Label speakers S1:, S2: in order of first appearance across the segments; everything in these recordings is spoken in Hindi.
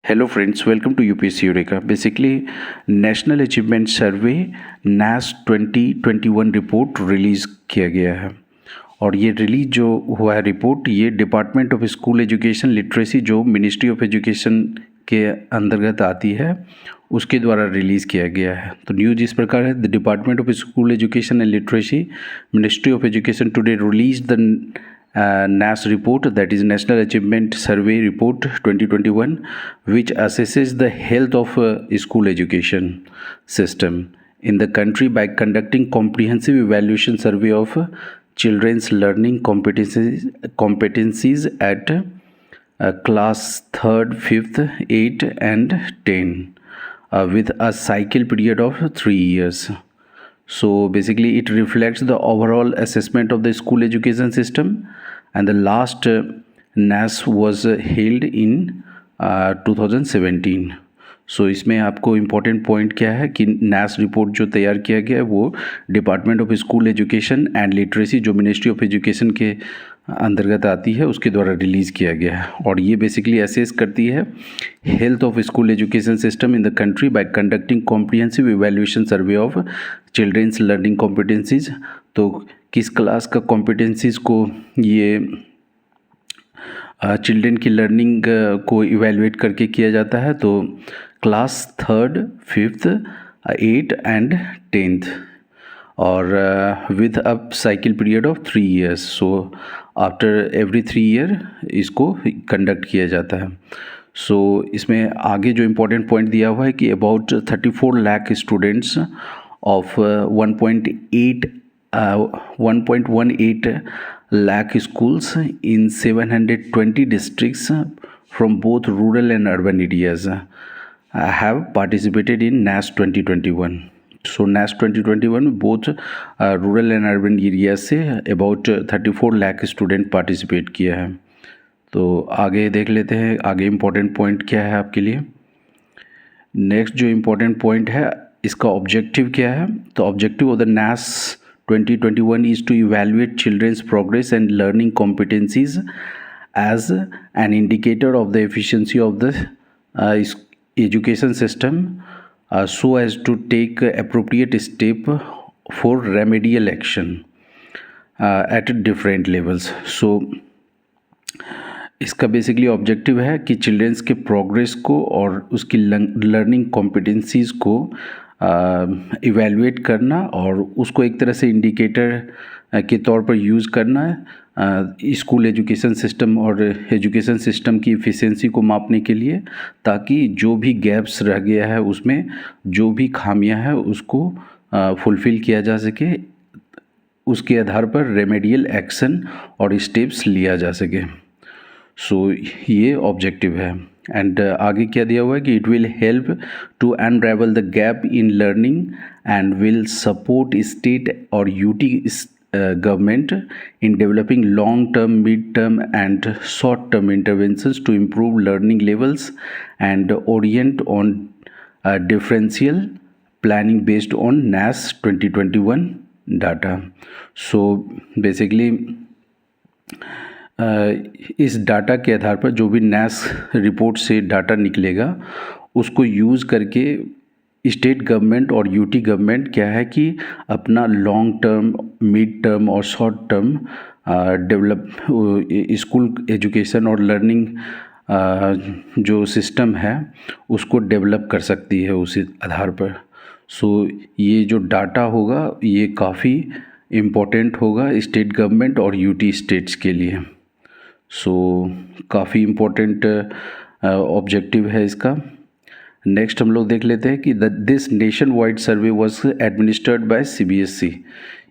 S1: Hello friends, welcome to UPSC Eureka. Basically, national achievement survey NAS 2021 report release किया गया है और ये रिलीज जो हुआ है रिपोर्ट ये department of school education literacy जो मिनिस्ट्री ऑफ एजुकेशन के अंतर्गत आती है उसके द्वारा रिलीज़ किया गया है। तो न्यूज़ इस प्रकार है, the department of school education and literacy ministry of education today release the NAS report, that is National Achievement Survey Report 2021, which assesses the health of school education system in the country by conducting comprehensive evaluation survey of children's learning competencies at class 3rd, 5th, 8th and 10 with a cycle period of 3 years. So basically it reflects the overall assessment of the school education system and the last NAS was held in 2017. सो इसमें आपको इम्पोर्टेंट पॉइंट क्या है कि NAS रिपोर्ट जो तैयार किया गया है वो department of school education and literacy जो मिनिस्ट्री ऑफ एजुकेशन के अंतर्गत आती है उसके द्वारा रिलीज़ किया गया है और ये बेसिकली असेस करती है health of school education system in the country by conducting comprehensive evaluation survey of children's learning competencies. तो किस क्लास का कॉम्पिटेंसीज को ये चिल्ड्रेन की लर्निंग को इवेलुएट करके किया जाता है, तो class 3rd, 5th, 8th and 10th और with a cycle period of 3 years। So after every 3 year इसको कंडक्ट किया जाता है। सो इसमें आगे जो इम्पोर्टेंट पॉइंट दिया हुआ है कि about 34 lakh students of 1.18 lakh schools in 720 districts from both rural and urban areas have participated in NAS 2021. So NAS 2021 में both rural and urban areas से about 34 lakh student participate किया है। तो आगे देख लेते हैं आगे इम्पोर्टेंट पॉइंट क्या है आपके लिए। नेक्स्ट जो इम्पोर्टेंट पॉइंट है इसका ऑब्जेक्टिव क्या है, तो objective of the NAS 2021 is to evaluate children's progress and learning competencies as an indicator of the efficiency of the education system so as to take appropriate step for remedial action at different levels. So इसका बेसिकली ऑब्जेक्टिव है कि चिल्ड्रेंस के प्रोग्रेस को और उसकी लर्निंग कॉम्पिटेंसीज को इवैल्यूएट करना और उसको एक तरह से इंडिकेटर के तौर पर यूज़ करना है स्कूल एजुकेशन सिस्टम और एजुकेशन सिस्टम की इफ़िशेंसी को मापने के लिए, ताकि जो भी गैप्स रह गया है उसमें जो भी खामियां हैं उसको फुलफ़िल किया जा सके, उसके आधार पर रेमेडियल एक्शन और स्टेप्स लिया जा सके। सो ये ऑब्जेक्टिव है। एंड आगे क्या दिया हुआ है कि it will help to unravel the gap in learning and will support state और UT government in developing long term, mid term and short term interventions to improve learning levels and orient on differential planning based on NAS 2021 data. So basically इस डाटा के आधार पर जो भी NAS रिपोर्ट से डाटा निकलेगा उसको यूज़ करके स्टेट गवर्नमेंट और यूटी गवर्नमेंट क्या है कि अपना लॉन्ग टर्म, मिड टर्म और short term develop school education और लर्निंग जो सिस्टम है उसको डेवलप कर सकती है उसी आधार पर। सो ये जो डाटा होगा ये काफ़ी इम्पोर्टेंट होगा स्टेट गवर्नमेंट और यूटी स्टेट्स के लिए। सो काफ़ी इम्पोर्टेंट ऑब्जेक्टिव है इसका। नेक्स्ट हम लोग देख लेते हैं कि this nation wide survey was administered by CBSE।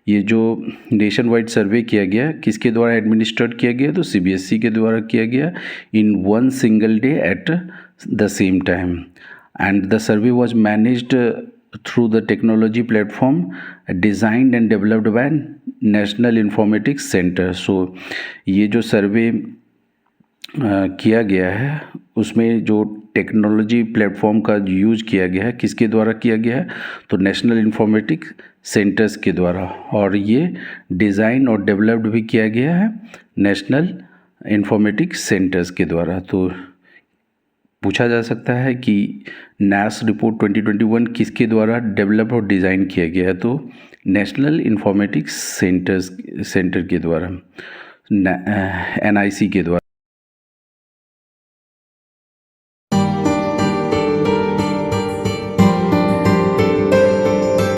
S1: ये जो नेशन वाइड सर्वे किया गया किसके द्वारा एडमिनिस्टर्ड किया गया, तो CBSE के द्वारा किया गया in one single day at the same time and the survey was managed through the technology platform designed and developed by National Informatics Center। So ये जो सर्वे किया गया है उसमें जो टेक्नोलॉजी प्लेटफॉर्म का यूज़ किया गया है किसके द्वारा किया गया है, तो नेशनल इंफॉर्मेटिक्स सेंटर्स के द्वारा, और ये डिज़ाइन और डेवलप्ड भी किया गया है नेशनल इंफॉर्मेटिक्स सेंटर्स के द्वारा। तो पूछा जा सकता है कि नैस रिपोर्ट 2021 किसके द्वारा डेवलप और डिज़ाइन किया गया है, तो नेशनल इंफॉर्मेटिक्स सेंटर के द्वारा, NIC के द्वारा।